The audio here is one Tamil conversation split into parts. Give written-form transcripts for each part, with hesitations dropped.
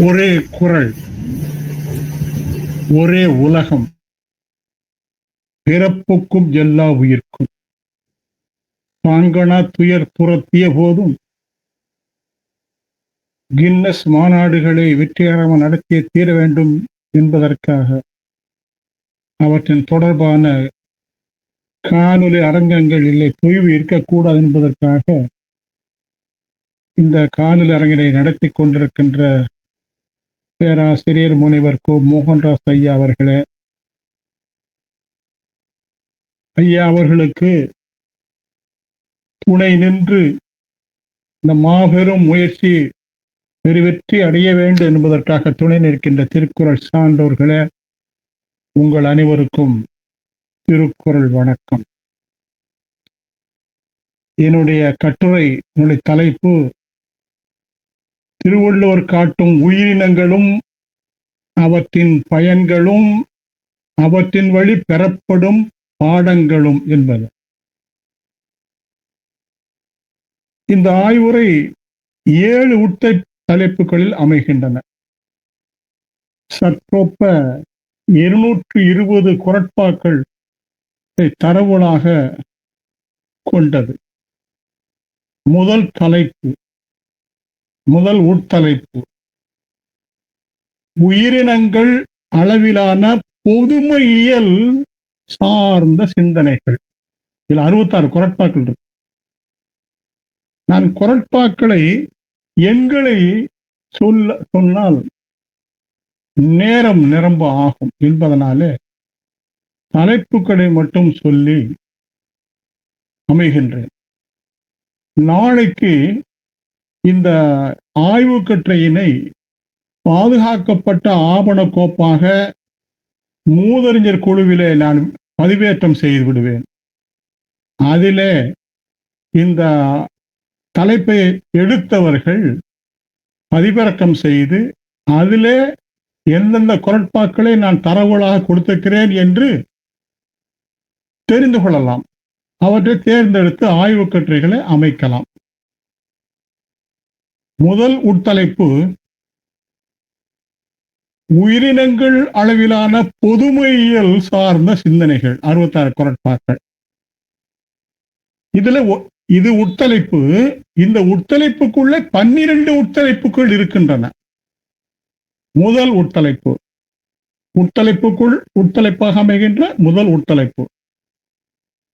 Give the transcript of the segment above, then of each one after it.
ஒரே குரல், ஒரே உலகம், பிறப்புக்கும் எல்லா உயிர்க்கும். பாங்கனா துயர் துரத்திய போதும் கின்னஸ் மாநாடுகளை வெற்றிகரமாக நடத்திய தீர வேண்டும் என்பதற்காக அவற்றின் தொடர்பான காணொலி அரங்கங்கள் இல்லை தொய்வு இருக்கக்கூடாது என்பதற்காக இந்த காணொலி அரங்கினை நடத்தி கொண்டிருக்கின்ற பேராசிரியர் முனைவர் கோ மோகன்ராஜ் ஐயா அவர்களே, ஐயா அவர்களுக்கு துணை நின்று இந்த மாபெரும் முயற்சி பெருவெற்றி அடைய வேண்டும் என்பதற்காக துணை நிற்கின்ற திருக்குறள் சான்றோர்களே, உங்கள் அனைவருக்கும் திருக்குறள் வணக்கம். என்னுடைய கட்டுரை தலைப்பு திருவள்ளுவர் காட்டும் உயிரினங்களும் அவற்றின் பயன்களும் அவற்றின் வழி பெறப்படும் பாடங்களும் என்பது. இந்த ஆய்வுரை 7 உட்த தலைப்புகளில் அமைகின்றன. சற்றொப்ப 220 குறட்பாக்கள் தரவுகளாக கொண்டது. முதல் உட்தலைப்பு உயிரினங்கள் அளவிலான பொதுமையியல் சார்ந்த சிந்தனைகள். இதில் 66 குறட்பாக்கள் இருக்கு. நான் குறட்பாக்களை எண்களை சொன்னால் நேரம் நிரம்ப ஆகும் என்பதனாலே தலைப்புகளை மட்டும் சொல்லி அமைகின்றேன். நாளைக்கு இந்த ஆய்வு கட்டுரையினை பாதுகாக்கப்பட்ட ஆவண கோப்பாக மூதறிஞர் குழுவிலே நான் பதிவேற்றம் செய்து விடுவேன். அதிலே இந்த தலைப்பை எடுத்தவர்கள் பதிவிறக்கம் செய்து அதிலே எந்தெந்த குறட்பாக்களை நான் தரவுகளாக கொடுத்திருக்கிறேன் என்று தெரிந்து கொள்ளலாம். அவற்றை தேர்ந்தெடுத்து ஆய்வு கட்டுரைகளை அமைக்கலாம். முதல் உட்தலைப்பு உயிரினங்கள் அளவிலான பொதுமையியல் சார்ந்த சிந்தனைகள். 66 குறட்பாக்கள். இது உட்தலைப்பு. இந்த உட்தலைப்புக்குள்ள 12 உட்தலைப்புகள் இருக்கின்றன. முதல் உட்தலைப்பு உட்தலைப்புக்குள் உட்தலைப்பாக அமைகின்ற முதல் உட்தலைப்பு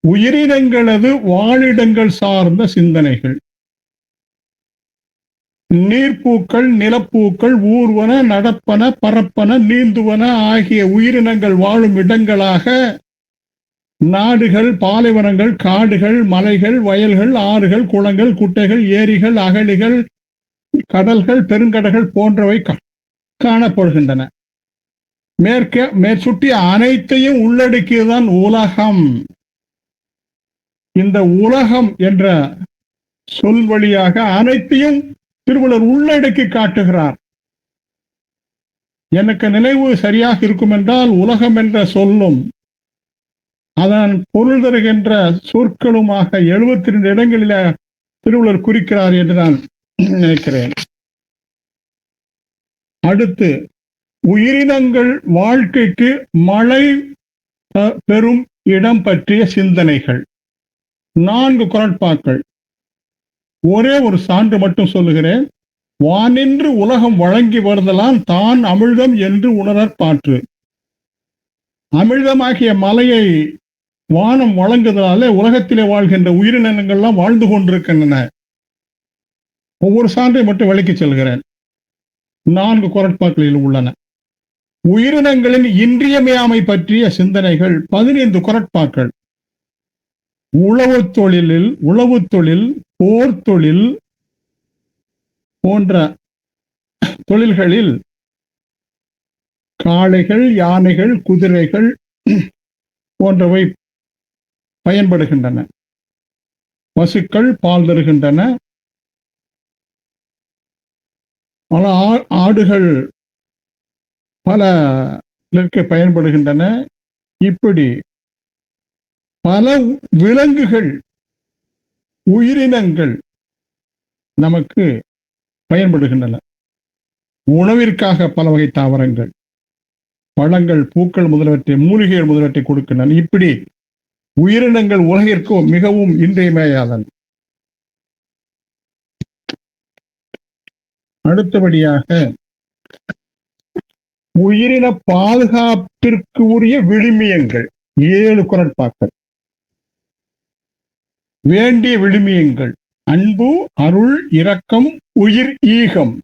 உயிரினங்களது வாழிடங்கள் சார்ந்த சிந்தனைகள். நீர்ப்பூக்கள், நிலப்பூக்கள், ஊர்வன, நடப்பன, பரப்பன, நீந்துவன ஆகிய உயிரினங்கள் வாழும் இடங்களாக நாடுகள், பாலைவனங்கள், காடுகள், மலைகள், வயல்கள், ஆறுகள், குளங்கள், குட்டைகள், ஏரிகள், அகழிகள், கடல்கள், பெருங்கடல்கள் போன்றவை காணப்படுகின்றன. மேற்சுட்டிய அனைத்தையும் உள்ளடக்கியதுதான் உலகம். இந்த உலகம் என்ற சொல் வழியாக அனைத்தையும் திருவள்ளுவர் உள்ளடக்கி காட்டுகிறார். எனக்கு நினைவு சரியாக இருக்கும் என்றால் உலகம் என்ற சொல்லும் அதன் பொருள் தருகின்ற சொற்களுமாக 72 இடங்களில திருவள்ளுவர் குறிக்கிறார் என்று நான் நினைக்கிறேன். அடுத்து உயிரினங்கள் வாழ்க்கைக்கு மழை பெறும் இடம் பற்றிய சிந்தனைகள். 4 குறட்பாக்கள். ஒரே ஒரு சான்று மட்டும் சொல்லுகிறேன். வானின்று உலகம் வழங்கி வருதலான் தான் அமிழ்தம் என்று உணரற்பாற்று. அமிழ்தமாகிய மலையை வானம் வழங்குதலாலே உலகத்திலே வாழ்கின்ற உயிரினங்கள்லாம் வாழ்ந்து கொண்டிருக்கின்றன. ஒவ்வொரு சான்றை மட்டும் விளக்கி சொல்கிறேன். 4 குறட்பாக்களில் உள்ளன. உயிரினங்களின் இன்றியமையாமை பற்றிய சிந்தனைகள் 15 குறட்பாக்கள். உழவு தொழில், போர் தொழில் போன்ற தொழில்களில் காளைகள், யானைகள், குதிரைகள் போன்றவை பயன்படுகின்றன. பசுக்கள் பால் தருகின்றன. பல ஆடுகள் பல பயன்படுகின்றன. இப்படி பல விலங்குகள், உயிரினங்கள் நமக்கு பயன்படுகின்றன. உணவிற்காக பல வகை தாவரங்கள், பழங்கள், பூக்கள் முதலவற்றை, மூலிகைகள் முதலவற்றை கொடுக்கின்றன. இப்படி உயிரினங்கள் உலகிற்கு மிகவும் இன்றியமையாதன. அடுத்தபடியாக உயிரின பாதுகாப்பிற்கு உரிய விழுமியங்கள் 7 குறட்பாக்கள். வேண்டிய விழுமியங்கள்: அன்பு, அருள், இரக்கம், உயிர் ஈகம்.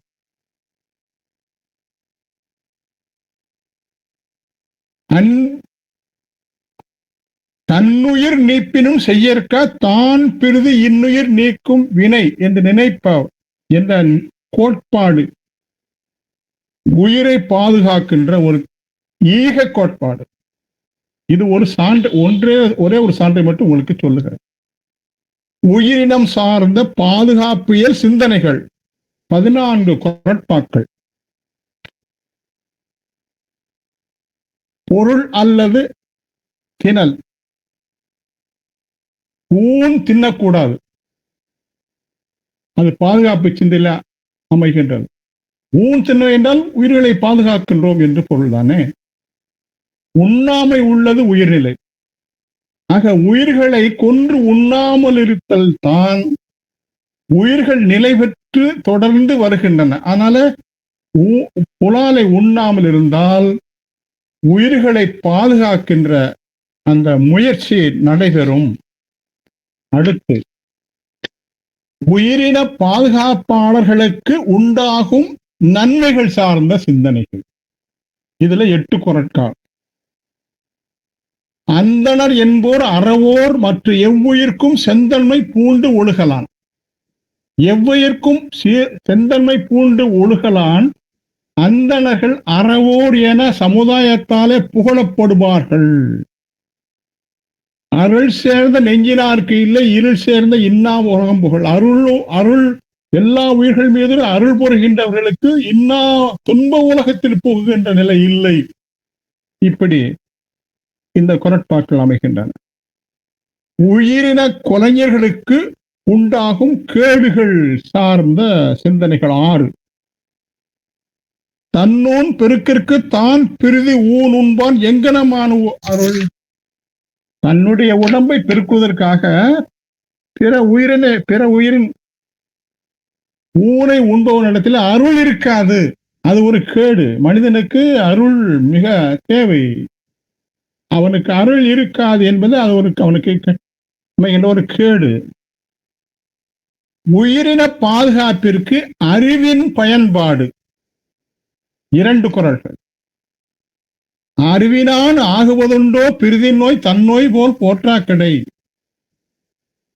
தன்னுயிர் நீப்பினும் செய்யற்க தான் பிறிது இன்னுயிர் நீக்கும் வினை என்று நினைப்ப என்ற கோட்பாடு உயிரை பாதுகாக்கின்ற ஒரு ஈக கோட்பாடு. இது ஒரு சான்று, ஒரே ஒரு சான்றை மட்டும் உங்களுக்கு சொல்லுகிறேன். உயிரினம் சார்ந்த பாதுகாப்பியல் சிந்தனைகள் 14 குறட்பாக்கள். பொருள் அல்லது திணல். ஊன் தின்னக்கூடாது, அது பாதுகாப்பு சிந்தையில அமைகின்றது. ஊன் தின்ன என்றால் உயிர்களை பாதுகாக்கின்றோம் என்று பொருள்தானே. உண்ணாமை உள்ளது உயிர்நிலை. ஆக உயிர்களை கொன்று உண்ணாமல் இருத்தல் தான் உயிர்கள் நிலை பெற்று தொடர்ந்து வருகின்றன. அதனால புலாலை உண்ணாமல் இருந்தால் உயிர்களை பாதுகாக்கின்ற அந்த முயற்சி நடைபெறும். அடுத்து, உயிரின பாதுகாப்பாளர்களுக்கு உண்டாகும் நன்மைகள் சார்ந்த சிந்தனைகள். இதுல 8 குறட்பாக்கள். அந்தணர் என்போர் அறவோர் மற்ற எவ்வுயிர்க்கும் செந்தன்மை பூண்டு ஒழுகலான். எவ்வுயிர்க்கும் செந்தன்மை பூண்டு ஒழுகலான் அந்தணர்கள் அறவோர் என சமுதாயத்தாலே புகழப்படுவார்கள். அருள் சேர்ந்த நெஞ்சினார்க்கு இல்லை, இருள் சேர்ந்த இன்னா உலகம் புகழ். அருள் எல்லா உயிர்கள் மீது அருள் புரிகின்றவர்களுக்கு இன்னா துன்ப உலகத்தில் புகுகின்ற நிலை இல்லை. இப்படி இந்த குறட்பாக்கள் அமைகின்றன. உயிரின கொலைஞர்களுக்கு உண்டாகும் கேடுகள் சார்ந்த சிந்தனைகள் 6. தன்னூன் பெருக்கிற்கு தான் பிரிதி ஊன் உண்பான் எங்கனமான அருள். தன்னுடைய உடம்பை பெருக்குவதற்காக பிற உயிரின் ஊனை உண்பவனிடத்தில் அருள் இருக்காது, அது ஒரு கேடு. மனிதனுக்கு அருள் மிக தேவை. அவனுக்கு அருள் இருக்காது என்பது அது அவனுக்கு ஒரு கேடு. உயிரின பாதுகாப்பிற்கு அறிவின் பயன்பாடு 2 குறள்கள். அறிவினான் ஆகுவதுண்டோ பிரிதின் நோய் தன்னோய் போல் போற்றா கிடை.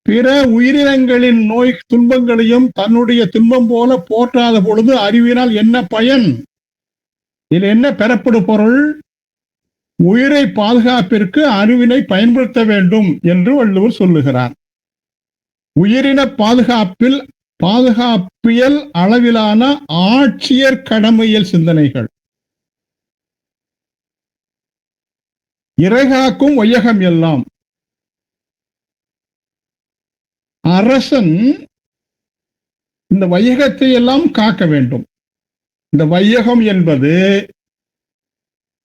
பிற உயிரினங்களின் நோய் துன்பங்களையும் தன்னுடைய துன்பம் போல போற்றாத பொழுது அறிவினால் என்ன பயன்? இதில் என்ன பெறப்படும் பொருள்? உயிரை பாதுகாப்பிற்கு அறிவினை பயன்படுத்த வேண்டும் என்று வள்ளுவர் சொல்லுகிறார். உயிரின பாதுகாப்பியல் அளவிலான ஆட்சியர் கடமையல் சிந்தனைகள். இறைகாக்கும் வையகம் எல்லாம். அரசன் இந்த வையகத்தை எல்லாம் காக்க வேண்டும். இந்த வையகம் என்பது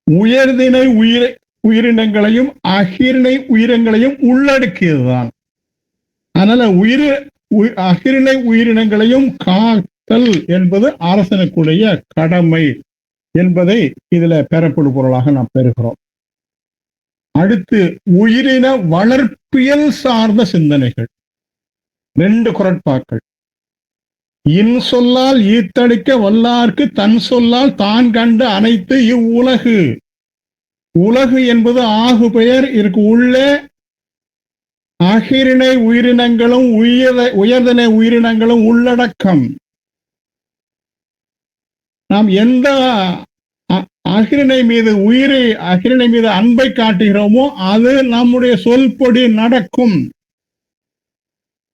உயர்திணை உயிரினங்களையும் அகிரிணை உயிரினங்களையும் உள்ளடக்கியதுதான். அதனால அகிரிணை உயிரினங்களையும் காத்தல் என்பது அரசனுக்குடைய கடமை என்பதை இதுல பெறப்படும் பொருளாக நாம் பெறுகிறோம். அடுத்து, உயிரின வளர்ப்பியல் சார்ந்த சிந்தனைகள் 2 குறட்பாக்கள். இன் சொல்லால் ஈத்தடிக்க வல்லார்க்கு தன் சொல்லால் தான் கண்டு அனைத்து இவ்வுலகு. உலகு என்பது ஆகு பெயர். இதற்கு உள்ளே அகிரிணை உயிரினங்களும் உயர்திணை உயிரினங்களும் உள்ளடக்கம். நாம் எந்த அகிரிணை மீது அன்பை காட்டுகிறோமோ அது நம்முடைய சொல்படி நடக்கும்.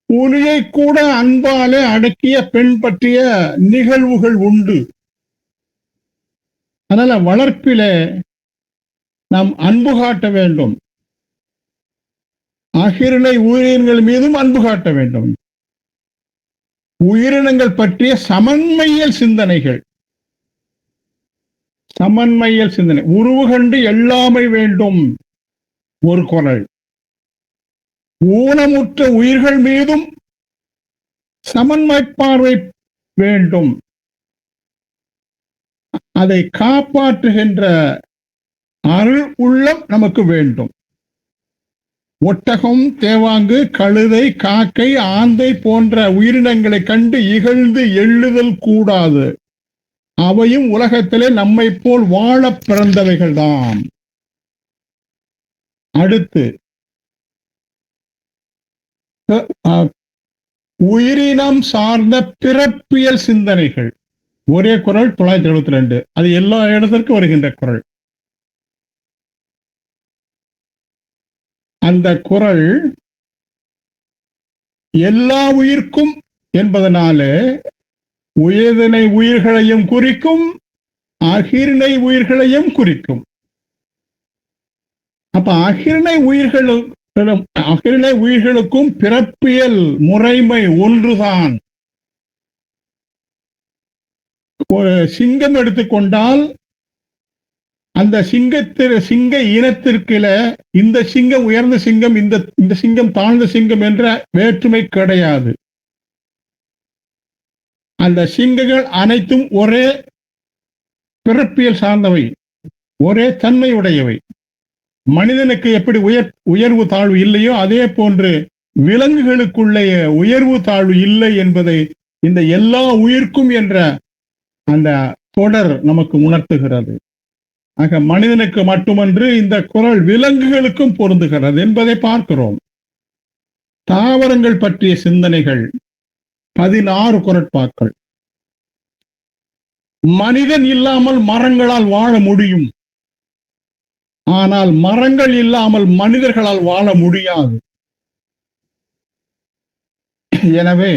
புலியை கூட அன்பாலே அடக்கிய பெண் பற்றிய நிகழ்வுகள் உண்டு. அதனால வளர்ப்பிலே நாம் அன்பு காட்ட வேண்டும். அகிரிணை உயிரினங்கள் மீதும் அன்பு காட்ட வேண்டும். உயிரினங்கள் பற்றிய சமன்மையல் சிந்தனைகள். சமன்மையல் சிந்தனை. உருவு கண்டு எல்லாமை வேண்டும் ஒரு குறள். ஊனமுற்ற உயிர்கள் மீதும் சமன்மை பார்வை வேண்டும். அதை காப்பாற்றுகின்ற அருள் உள்ளம் நமக்கு வேண்டும். ஒட்டகம், தேவாங்கு, கழுதை, காக்கை, ஆந்தை போன்ற உயிரினங்களை கண்டு இகழ்ந்து எள்ளுதல் கூடாது. அவையும் உலகத்திலே நம்மை போல் வாழ பிறந்தவைகள்தான். அடுத்து உயிரினம் சார்ந்த பிறப்பியல் சிந்தனைகள். ஒரே குறள் 972. அது எல்லா இடத்திற்கும் வருகின்ற குறள். அந்த குறள் எல்லா உயிர்க்கும் என்பதனாலே உயர்திணை உயிர்களையும் குறிக்கும், அகிர்ணை உயிர்களையும் குறிக்கும். அப்ப அகிர்ணை உயிர்களுக்கும் பிறப்பியல் முறைமை ஒன்றுதான். சிங்கம் எடுத்துக்கொண்டால் அந்த சிங்க இனத்திற்குல இந்த சிங்கம் உயர்ந்த சிங்கம், இந்த சிங்கம் தாழ்ந்த சிங்கம் என்ற வேற்றுமை கிடையாது. அந்த சிங்கங்கள் அனைத்தும் ஒரே பிறப்பியல் சார்ந்தவை, ஒரே தன்மை உடையவை. மனிதனுக்கு எப்படி உயர்வு தாழ்வு இல்லையோ அதே போன்று விலங்குகளுக்குள்ளே உயர்வு தாழ்வு இல்லை என்பதை இந்த எல்லா உயிர்க்கும் என்ற அந்த தொடர் நமக்கு உணர்த்துகிறது. ஆக மனிதனுக்கு மட்டுமன்று இந்த குறள் விலங்குகளுக்கும் பொருந்துகிறது என்பதை பார்க்கிறோம். தாவரங்கள் பற்றிய சிந்தனைகள் 16 குறட்பாக்கள். மனிதன் இல்லாமல் மரங்களால் வாழ முடியும், ஆனால் மரங்கள் இல்லாமல் மனிதர்களால் வாழ முடியாது. எனவே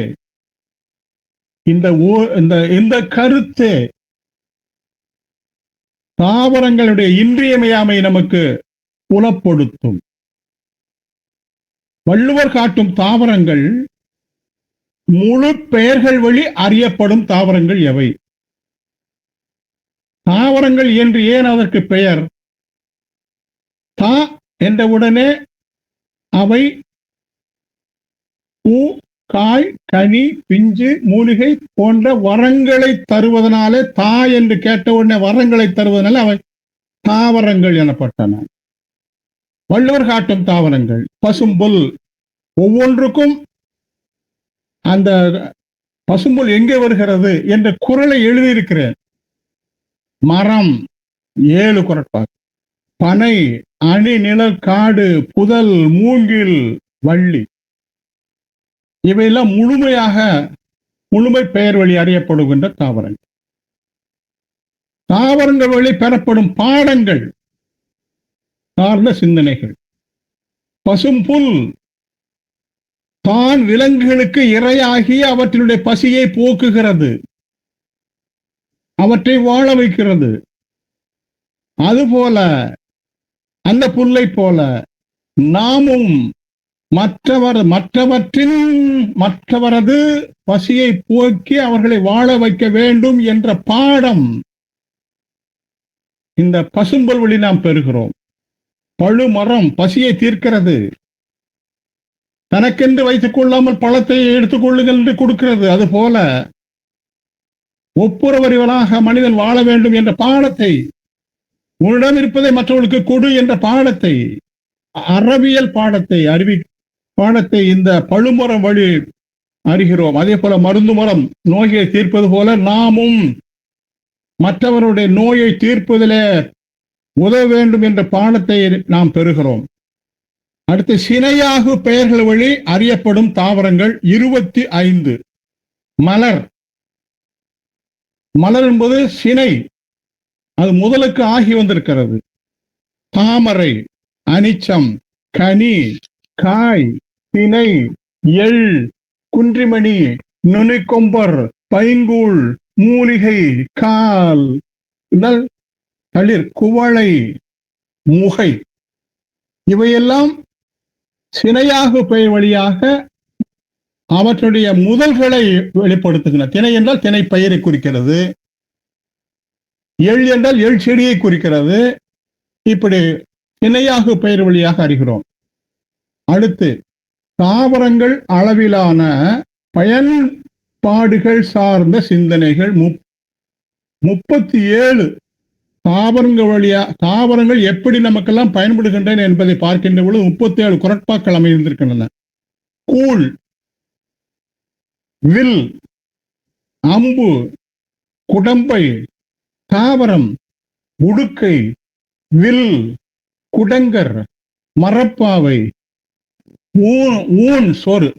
இந்த கருத்து தாவரங்களுடைய இன்றியமையாமை நமக்கு புலப்படுத்தும். வள்ளுவர் காட்டும் தாவரங்கள் முழு பெயர்கள் வழி அறியப்படும் தாவரங்கள் எவை? தாவரங்கள் என்று ஏன் அதற்கு பெயர்? தா என்றவுடனே அவை பூ, காய், கனி, பிஞ்சு, மூலிகை போன்ற வரங்களை தருவதனாலே, தா என்று கேட்டவுடனே வரங்களை தருவதனால அவை தாவரங்கள் எனப்பட்டன. வள்ளுவர் காட்டும் தாவரங்கள் பசும்புல். ஒவ்வொன்றுக்கும் அந்த பசும்புல் எங்கே வருகிறது என்ற குறளை எழுதியிருக்கிறேன். மரம் 7 குறட்பாக்கள். பனை, அணி, நிழல், காடு, புதல், மூங்கில், வள்ளி இவையெல்லாம் முழுமை பெயர் வழி அறியப்படுகின்ற தாவரங்கள். தாவரங்கள் வழி பெறப்படும் பாடங்கள் சார்ந்த சிந்தனைகள். பசும்புல் தான் விலங்குகளுக்கு இரையாகி அவற்றினுடைய பசியை போக்குகிறது, அவற்றை வாழ வைக்கிறது. அதுபோல அந்த புல்லை போல நாமும் மற்றவரது பசியை போக்கி அவர்களை வாழ வைக்க வேண்டும் என்ற பாடம் இந்த பசும்புல் வழி நாம் பெறுகிறோம். பழுமரம் பசியை தீர்க்கிறது, தனக்கென்று வைத்துக் கொள்ளாமல் பழத்தை எடுத்துக்கொள்ளுங்கள் என்று கொடுக்கிறது. அதுபோல ஒப்புரவறிவனாக மனிதன் வாழ வேண்டும் என்ற பாடத்தை, உன்னிடம் இருப்பதை மற்றவர்களுக்கு கொடு என்ற பாடத்தை, அறவியல் பாடத்தை இந்த பழுமரம் வழி அறிகிறோம். அதே போல மருந்து மரம் நோயை தீர்ப்பது போல நாமும் மற்றவருடைய நோயை தீர்ப்பதிலே உதவ வேண்டும் என்ற பாடத்தை நாம் பெறுகிறோம். அடுத்து சினையாகு பெயர்கள் வழி அறியப்படும் தாவரங்கள் 25. மலர் என்பது சினை, அது முதலுக்கு ஆகி வந்திருக்கிறது. தாமரை, அனிச்சம், கனி, காய், தினை, எள், குன்றிமணி, நுனிக்கொம்பர், பைங்கூழ், மூலிகை, கால், தளிர், குவளை, முகை இவையெல்லாம் சினையாகு பெயர் வழியாக அவற்றுடைய முதல்களை வெளிப்படுத்துகின்றன. திணை என்றால் திணை பெயரை குறிக்கிறது. எள் என்றால் எள் செடியை குறிக்கிறது. இப்படி இணையாக பெயர் வழியாக அறிகிறோம். அடுத்து தாவரங்கள் அளவிலான பயன்பாடுகள் சார்ந்த சிந்தனைகள் 37 தாவரங்கள் எப்படி நமக்கெல்லாம் பயன்படுகின்றன என்பதை பார்க்கின்ற பொழுது 37 குரட்பாக்கள் அமைந்திருக்கின்றன. கூழ், வில், அம்பு, குடம்பை, தாவரம், உடுக்கை, வில், குடங்கர், மரப்பாவை, ஊன் சொறு,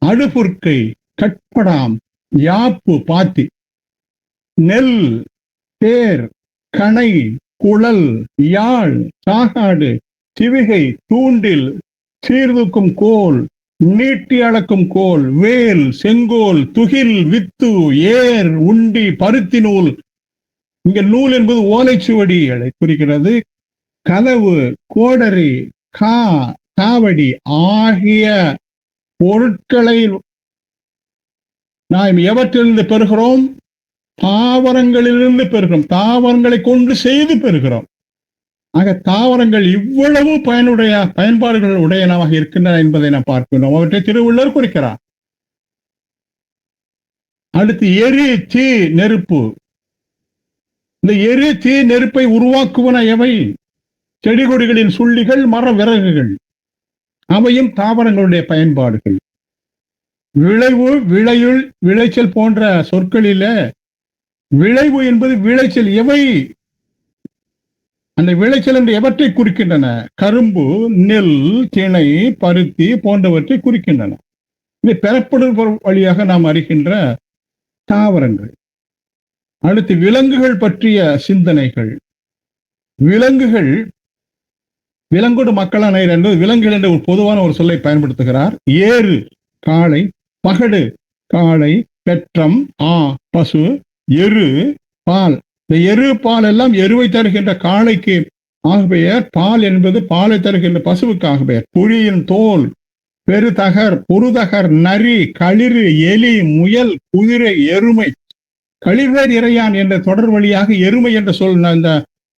அடுபுற்கை, கட்படாம், யாப்பு பாத்தி, நெல், தேர், கணை, குழல், யாழ், சாகாடு, சிவிகை, தூண்டில், சீர்தூக்கும் கோல், நீட்டி அளக்கும் கோல், வேல், செங்கோல், துகில், வித்து, ஏர், உண்டி, பருத்தி நூல். இங்க நூல் என்பது ஓலைச்சுவடிகளை குறிக்கிறது. கதவு, கோடரி, காவடி ஆகிய பொருட்களை நாம் எவற்றிலிருந்து பெறுகிறோம்? தாவரங்களிலிருந்து பெறுகிறோம். தாவரங்களை கொண்டு செய்து பெறுகிறோம். ஆக தாவரங்கள் இவ்வளவு பயன்பாடுகள் உடையனவாக இருக்கின்றன என்பதை நாம் பார்க்கிறோம். அவற்றை திருவள்ளுவர் குறிக்கிறார். அடுத்து எரி, தீ, நெருப்பு. இந்த எரி, தீ, நெருப்பை உருவாக்குவன எவை? செடி கொடிகளின் சுள்ளிகள், மர விறகுகள். அவையும் தாவரங்களுடைய பயன்பாடுகள். விளைவு, விளையுள், விளைச்சல் போன்ற சொற்களில விளைவு என்பது விளைச்சல். எவை அந்த விளைச்சல் என்று எவற்றை குறிக்கின்றன? கரும்பு, நெல், திணை, பருத்தி போன்றவற்றை குறிக்கின்றன. இதை பெறப்படும் வழியாக நாம் அறிகின்ற தாவரங்கள். அடுத்து விலங்குகள் பற்றிய சிந்தனைகள். விலங்கோடு மக்களான விலங்குகள் என்ற ஒரு பொதுவான ஒரு சொல்லை பயன்படுத்துகிறார். ஏறு காளை, பகடு காளை, பெற்றம் பசு, எரு பால். இந்த எரு பால் எல்லாம் எருவை தருகின்ற காளைக்கு ஆகுபெயர். பால் என்பது பாலை தருகின்ற பசுவுக்கு ஆகுபெயர். புலியின் தோல், பெருதகர், புருதகர், நரி, களிறு, எலி, முயல், குதிரை, எருமை. கழிவேர் இறையான் என்ற தொடர் வழியாக எருமை என்ற சொல்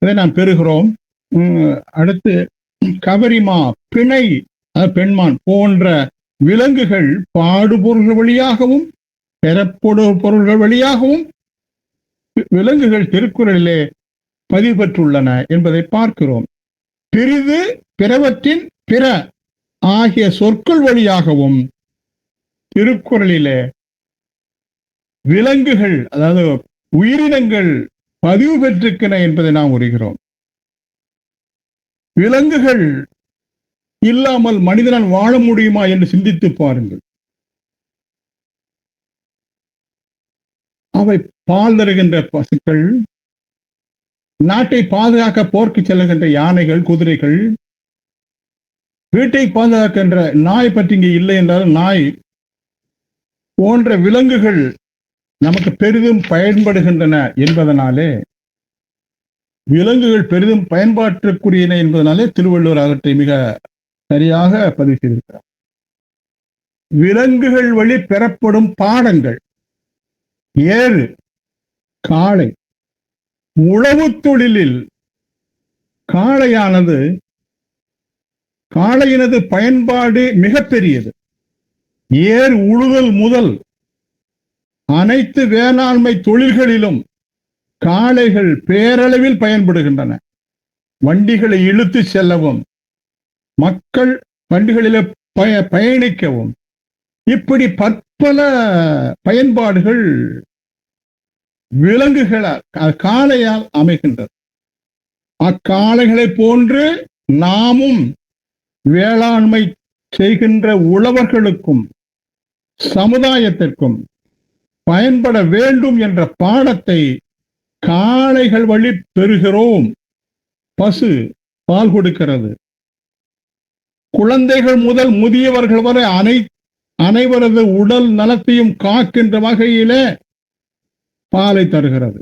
இதை நாம் பெறுகிறோம். அடுத்து கவரிமா, பிணை, பெண்மான் போன்ற விலங்குகள் பாடுபொருள்கள் வழியாகவும் பெறப்படும் பொருள்கள் வழியாகவும் விலங்குகள் திருக்குறளிலே பதிவு பெற்றுள்ளன என்பதை பார்க்கிறோம். பிறிது, பிறவற்றின், பிற ஆகிய சொற்கள் வழியாகவும் திருக்குறளிலே விலங்குகள், அதாவது உயிரினங்கள் பதிவு பெற்றிருக்கின்றன என்பதை நாம் உணர்கிறோம். விலங்குகள் இல்லாமல் மனிதனால் வாழ முடியுமா என்று சிந்தித்து பாருங்கள். அவை பால் தருகின்ற பசுக்கள், நாட்டை பாதுகாக்க போர்க்கு செல்லுகின்ற யானைகள், குதிரைகள், வீட்டை பாதுகாக்கின்ற நாய் பற்றி இங்கே இல்லை என்றாலும் நாய் போன்ற விலங்குகள் நமக்கு பெரிதும் பயன்படுகின்றன என்பதனாலே, விலங்குகள் பெரிதும் பயன்பாட்டுக்குரியன என்பதனாலே திருவள்ளுவர் அவற்றை மிக சரியாக பதிவு செய்திருக்கிறார். விலங்குகள் வழி பெறப்படும் பாடங்கள். ஏறு, காளை. உழவு தொழிலில் காளையினது பயன்பாடு மிகப்பெரியது. ஏர் உழுதல் முதல் அனைத்து வேளாண்மை தொழில்களிலும் காளைகள் பேரளவில் பயன்படுகின்றன. வண்டிகளை இழுத்து செல்லவும், மக்கள் வண்டிகளில் பயணிக்கவும், இப்படி பற்பல பயன்பாடுகள் விலங்குகளால், காளையால் அமைகின்றது. அக்காளைகளை போன்று நாமும் வேளாண்மை செய்கின்ற உழவர்களுக்கும் சமுதாயத்திற்கும் பயன்பட வேண்டும் என்ற பாடத்தை காளைகள் வழி பெறுகிறோம். பசு பால் கொடுக்கிறது. குழந்தைகள் முதல் முதியவர்கள் வரை அனைவரது உடல் நலத்தையும் காக்கின்ற வகையிலே பாலை தருகிறது.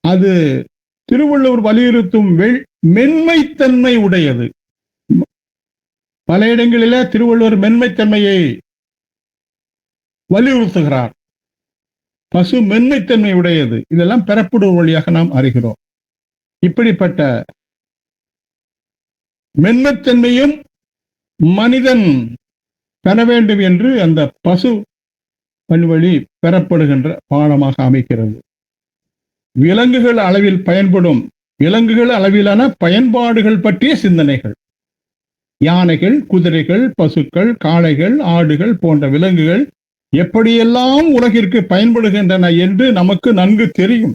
அது திருவள்ளுவர் வலியுறுத்தும் மென்மைத்தன்மை உடையது. பல இடங்களிலே திருவள்ளுவர் மென்மைத்தன்மையை வலியுறுத்துகிறார். பசு மென்மைத்தன்மை உடையது. இதெல்லாம் பெறப்படுவது வழியாக நாம் அறிகிறோம். இப்படிப்பட்ட மென்மைத்தன்மையும் மனிதன் பெற வேண்டும் என்று அந்த பசு வழி பெறப்படுகின்ற பாடமாக அமைக்கிறது. விலங்குகள் அளவில் பயன்படும் விலங்குகள் அளவிலான பயன்பாடுகள் பற்றிய சிந்தனைகள். யானைகள், குதிரைகள், பசுக்கள், காளைகள், ஆடுகள் போன்ற விலங்குகள் எப்படியெல்லாம் உலகிற்கு பயன்படுகின்றன என்று நமக்கு நன்கு தெரியும்.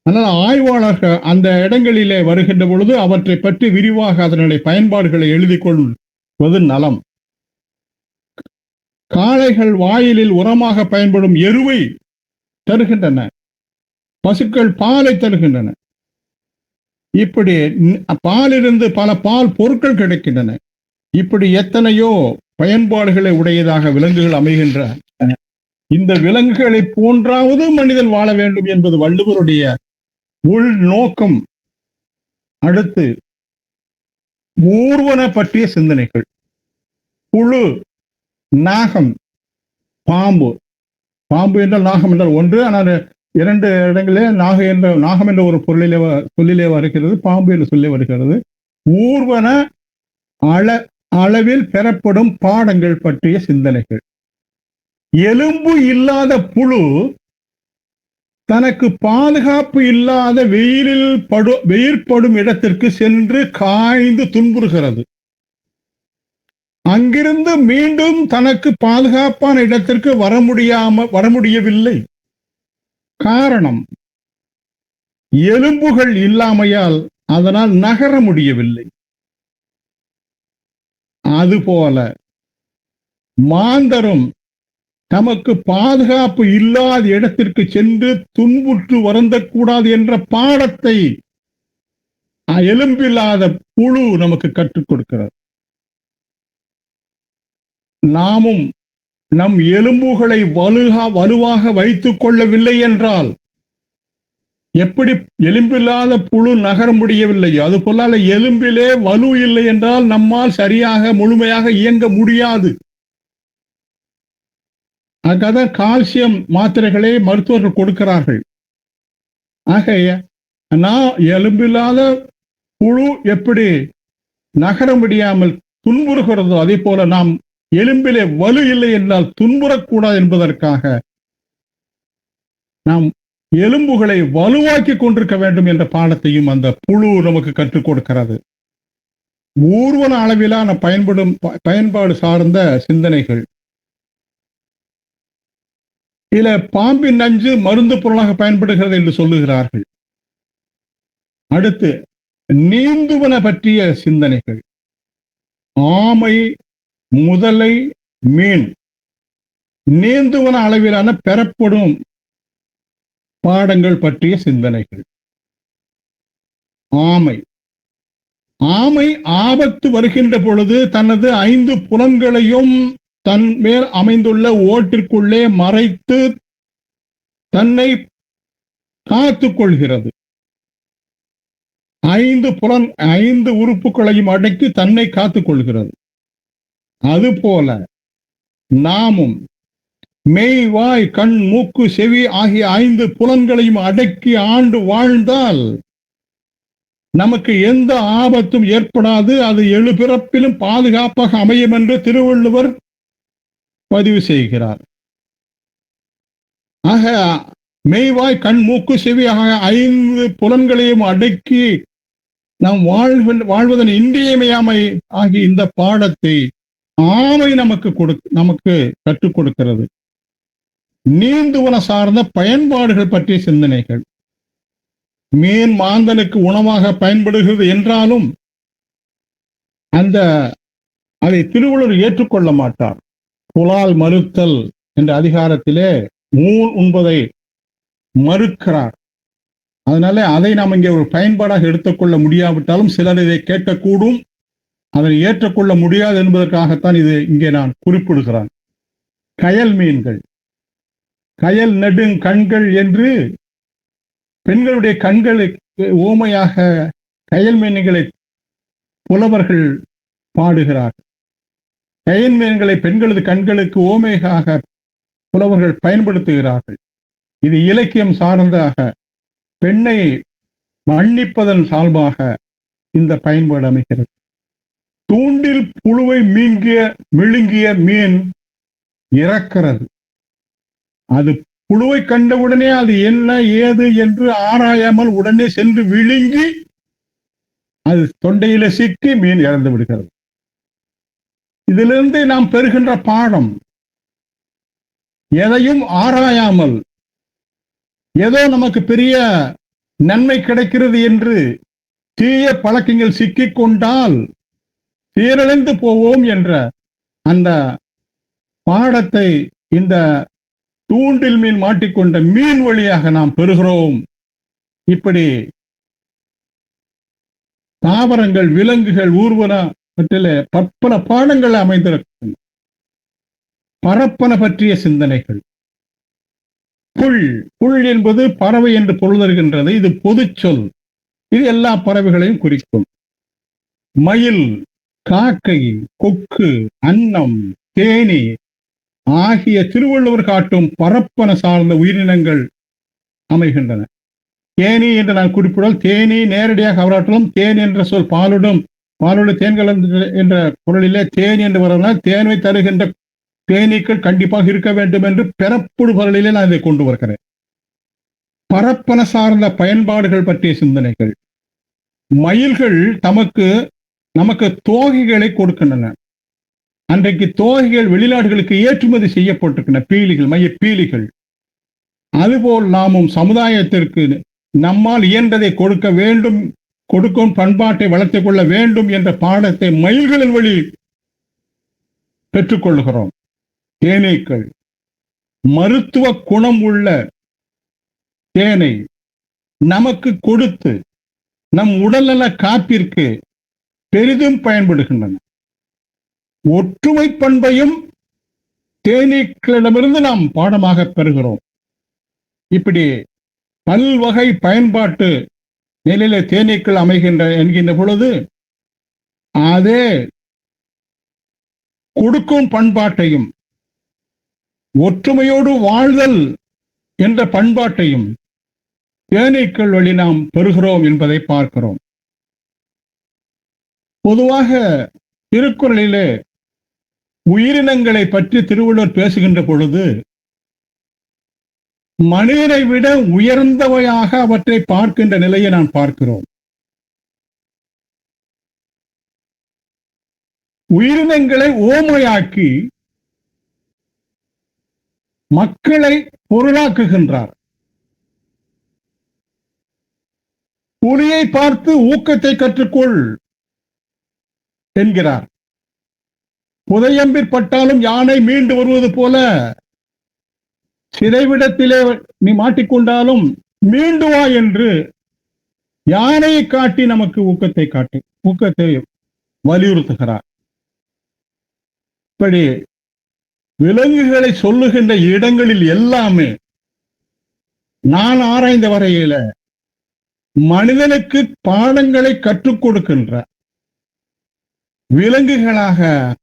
ஆனால் ஆய்வாளர்கள் அந்த இடங்களிலே வருகின்ற பொழுது அவற்றை பற்றி விரிவாக அதனுடைய பயன்பாடுகளை எழுதி கொள்வது நலம். காளைகள் வாயிலில் உரமாக பயன்படும் எருவை தருகின்றன. பசுக்கள் பாலை தருகின்றன. இப்படி பாலிலிருந்து பல பால் பொருட்கள் கிடைக்கின்றன. இப்படி எத்தனையோ பயன்பாடுகளை உடையதாக விலங்குகள் அமைகின்ற இந்த விலங்குகளை போன்றாவது மனிதன் வாழ வேண்டும் என்பது வள்ளுவருடைய உள் நோக்கம். அடுத்து ஊர்வன பற்றிய சிந்தனைகள். புழு, நாகம், பாம்பு. பாம்பு என்றால் நாகம் என்றால் ஒன்று. ஆனால் 2 இடங்களிலே நாகம் என்ற ஒரு சொல்லிலே வருகிறது, பாம்பு என்று சொல்லி வருகிறது. ஊர்வன அளவில் பெறப்படும் பாடங்கள் பற்றிய சிந்தனைகள். எலும்பு இல்லாத புழு தனக்கு பாதுகாப்பு இல்லாத வெயிற்படும் இடத்திற்கு சென்று காய்ந்து துன்புறுகிறது. அங்கிருந்து மீண்டும் தனக்கு பாதுகாப்பான இடத்திற்கு வர முடியவில்லை. காரணம், எலும்புகள் இல்லாமையால் அதனால் நகர முடியவில்லை. அதுபோல மாந்தரும் தமக்கு பாதுகாப்பு இல்லாத இடத்திற்கு சென்று துன்புற்று வருந்தக்கூடாது என்ற பாடத்தை எலும்பில்லாத புழு நமக்கு கற்றுக் கொடுக்கிறது. நாமும் நம் எலும்புகளை வலுவாக வைத்துக் கொள்ளவில்லை என்றால், எப்படி எலும்பில்லாத புழு நகர முடியவில்லை, அதுபோல எலும்பிலே வலு இல்லை என்றால் நம்மால் சரியாக முழுமையாக இயங்க முடியாது. அதுக்காக கால்சியம் மாத்திரைகளை மருத்துவர்கள் கொடுக்கிறார்கள். ஆகைய எலும்பில்லாத புழு எப்படி நகர முடியாமல் துன்புறுகிறதோ அதே போல நாம் எலும்பிலே வலு இல்லை என்றால் துன்புறக்கூடாது என்பதற்காக நாம் எலும்புகளை வலுவாக்கி கொண்டிருக்க வேண்டும் என்ற பாடத்தையும் அந்த புழு நமக்கு கற்றுக் கொடுக்கிறது. ஊர்வன அளவிலான பயன்பாடு சார்ந்த சிந்தனைகள். சில பாம்பின் நஞ்சு மருந்து பொருளாக பயன்படுகிறது என்று சொல்லுகிறார்கள். அடுத்து நீந்துவன பற்றிய சிந்தனைகள். ஆமை, முதலை, மீன் நீந்துவன அளவிலான பெறப்படும் பாடங்கள் பற்றிய சிந்தனைகள். ஆமை ஆபத்து வருகின்ற பொழுது தனது 5 புலன்களையும் தன் மேல் அமைந்துள்ள ஓட்டிற்குள்ளே மறைத்து தன்னை காத்துக் கொள்கிறது. 5 உறுப்புகளையும் அடக்கி தன்னை காத்துக் கொள்கிறது. அதுபோல நாமும் மெய், வாய், கண், மூக்கு, செவி ஆகிய 5 புலன்களையும் அடக்கி ஆண்டு வாழ்ந்தால் நமக்கு எந்த ஆபத்தும் ஏற்படாது. அது 7 பிறப்பிலும் பாதுகாப்பாக அமையும் என்று திருவள்ளுவர் பதிவு செய்கிறார். ஆக மெய்வாய், கண், மூக்கு, செவி ஆகிய 5 புலன்களையும் அடக்கி நாம் வாழ்வதன் இன்றியமையாமை ஆகிய இந்த பாடத்தை ஆமை நமக்கு கற்றுக் கொடுக்கிறது. நீந்துவன சார்ந்த பயன்பாடுகள் பற்றிய சிந்தனைகள். மீன் மாந்தனுக்கு உணவாக பயன்படுகிறது என்றாலும் அதை திருவள்ளுவர் ஏற்றுக்கொள்ள மாட்டார். புலால் மறுத்தல் என்ற அதிகாரத்திலே ஊன் உண்பதை மறுக்கிறார். அதனால அதை நாம் இங்கே ஒரு பயன்பாடாக எடுத்துக்கொள்ள முடியாவிட்டாலும் சிலர் இதை கேட்கக்கூடும். அதை ஏற்றுக்கொள்ள முடியாது என்பதற்காகத்தான் இது இங்கே நான் குறிப்பிடுகிறேன். கயல் மீன்கள், கயல் நெடுங் கண்கள் என்று பெண்களுடைய கண்களுக்கு ஓமையாக கயல் மீன்களை புலவர்கள் பாடுகிறார். கயல் மீன்களை பெண்களது கண்களுக்கு ஓமையாக புலவர்கள் பயன்படுத்துகிறார்கள். இது இலக்கியம் சார்ந்தாக பெண்ணை மன்னிப்பதன் சால்பாக இந்த பயன்பாடு அமைகிறது. தூண்டில் புழுவை விழுங்கிய மீன் இறக்கிறது. அது புழுவை கண்டவுடனே அது என்ன ஏது என்று ஆராயாமல் உடனே சென்று விழுங்கி அது தொண்டையில சிக்கி மீன் இறந்து விடுகிறது. இதிலிருந்து நாம் பெறுகின்ற பாடம், எதையும் ஆராயாமல் ஏதோ நமக்கு பெரிய நன்மை கிடைக்கிறது என்று தீய பழக்கங்கள் சிக்கிக் கொண்டால் சீரழிந்து போவோம் என்ற அந்த பாடத்தை இந்த தூண்டில் மீன் மாட்டிக்கொண்ட மீன் வழியாக நாம் பெறுகிறோம். இப்படி தாவரங்கள், விலங்குகள், ஊர்வனத்திலே பற்பல பாடங்கள் அமைந்திருக்கின்றன. பரப்பன பற்றிய சிந்தனைகள். புல் என்பது பறவை என்று பொருள் தருகின்றது. இது பொது சொல். இது எல்லா பறவைகளையும் குறிக்கும். மயில், காக்கை, கொக்கு, அன்னம், தேனி ஆகிய திருவள்ளுவர் காட்டும் பரப்பன சார்ந்த உயிரினங்கள் அமைகின்றன. தேனி என்று நான் குறிப்பிடால் தேனி நேரடியாக அவராற்றலும் தேன் என்ற சொல் பாலோடு தேன் கலந்து என்ற பொருளிலே தேன் என்று வரலாம். தேனை தருகின்ற தேனீக்கள் கண்டிப்பாக இருக்க வேண்டும் என்று பெறப்படு பொருளிலே நான் இதை கொண்டு வருகிறேன். பரப்பன சார்ந்த பயன்பாடுகள் பற்றிய சிந்தனைகள். மயில்கள் நமக்கு தோகைகளை கொடுக்கின்றன. அன்றைக்கு தோகைகள் வெளிநாடுகளுக்கு ஏற்றுமதி செய்யப்பட்டிருக்கின்றன. பீலிகள், மைய பீலிகள். அதுபோல் நாமும் சமுதாயத்திற்கு நம்மால் இயன்றதை கொடுக்க வேண்டும், கொடுக்கும் பண்பாட்டை வளர்த்துக் கொள்ள வேண்டும் என்ற பாடத்தை மயில்களின் வழி பெற்றுக்கொள்கிறோம். தேனீக்கள் மருத்துவ குணம் உள்ள தேனை நமக்கு கொடுத்து நம் உடல்நல காப்பிற்கு பெரிதும் பயன்படுகின்றன. ஒற்றுமை பண்பையும் தேனீக்களிடமிருந்து நாம் பாடமாக பெறுகிறோம். இப்படி பல்வகை பயன்பாட்டு நிலையில தேனீக்கள் என்கின்ற பொழுது அதே கொடுக்கும் பண்பாட்டையும் ஒற்றுமையோடு வாழ்தல் என்ற பண்பாட்டையும் தேனீக்கள் வழி நாம் பெறுகிறோம் என்பதை பார்க்கிறோம். பொதுவாக திருக்குறளிலே உயிரினங்களை பற்றி திருவள்ளுவர் பேசுகின்ற பொழுது மனிதனை விட உயர்ந்தவையாக அவற்றை பார்க்கின்ற நிலையை நாம் பார்க்கிறோம். உயிரினங்களை ஓமையாக்கி மக்களை பொருளாக்குகின்றார். புலியை பார்த்து ஊக்கத்தை கற்றுக்கொள் என்கிறார். புதையம்பிற்பட்டாலும் யானை மீண்டு வருவது போல சிறைவிடத்திலே நீ மாட்டிக்கொண்டாலும் மீண்டு வா என்று யானையை காட்டி நமக்கு ஊக்கத்தை வலியுறுத்துகிறார். இப்படி விலங்குகளை சொல்லுகின்ற இடங்களில் எல்லாமே நான் ஆராய்ந்த வரையில மனிதனுக்கு பாடங்களை கற்றுக் கொடுக்கின்ற விலங்குகளாக,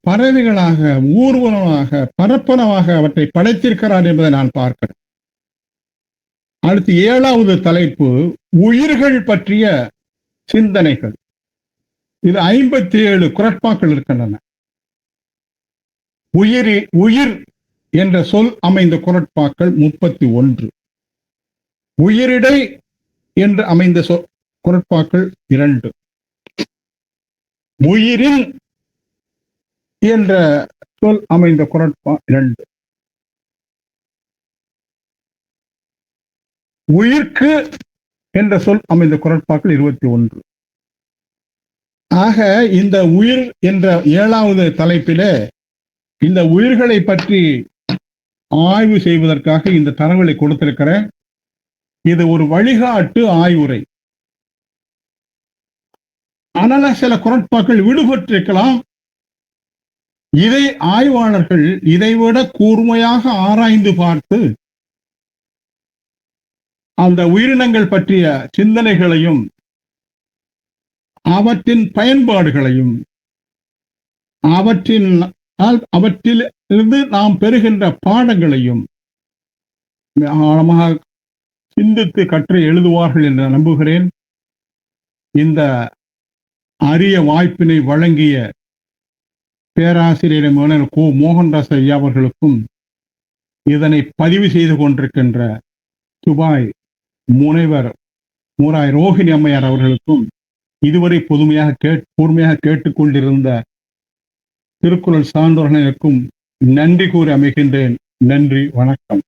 பறவைகளாக, ஊர்வனமாக, பரப்பனவாக அவற்றை படைத்திருக்கிறார் என்பதை நான் பார்க்கிறேன். அடுத்து 7வது தலைப்பு உயிர்கள் பற்றிய சிந்தனைகள். இது 57 குறட்பாக்கள் இருக்கின்றன. உயிர் என்ற சொல் அமைந்த குறட்பாக்கள் 31. உயிரிடை என்று அமைந்த குறட்பாக்கள் 2. உயிரின் என்ற சொல் அமைந்த குறட்பா 2. உயிர்க்கு என்ற சொல் அமைந்த குறட்பாக்கள் 21. ஆக இந்த உயிர் என்ற 7வது தலைப்பிலே இந்த உயிர்களை பற்றி ஆய்வு செய்வதற்காக இந்த தரவுகளை கொடுத்திருக்கிறேன். இது ஒரு வழிகாட்டு ஆய்வுரை. ஆனால் சில குறட்பாக்கள் விடுபட்டிருக்கலாம். இதை ஆய்வாளர்கள் இதைவிட கூர்மையாக ஆராய்ந்து பார்த்து அந்த உயிரினங்கள் பற்றிய சிந்தனைகளையும் அவற்றின் பயன்பாடுகளையும் அவற்றிலிருந்து நாம் பெறுகின்ற பாடங்களையும் ஆழமாக சிந்தித்து கற்று எழுதுவார்கள் என்று நம்புகிறேன். இந்த அரிய வாய்ப்பினை வழங்கிய பேராசிரியர் முனைவர் கு. மோகன்தாஸ் ஐயா அவர்களுக்கும், இதனை பதிவு செய்து கொண்டிருக்கின்ற துபாய் முனைவர் மூராய் ரோஹிணி அம்மையார் அவர்களுக்கும், இதுவரை பொறுமையாக கேட்டுக்கொண்டிருந்த திருக்குறள் சான்றோர்களுக்கும் நன்றி கூறி அமைகின்றேன். நன்றி, வணக்கம்.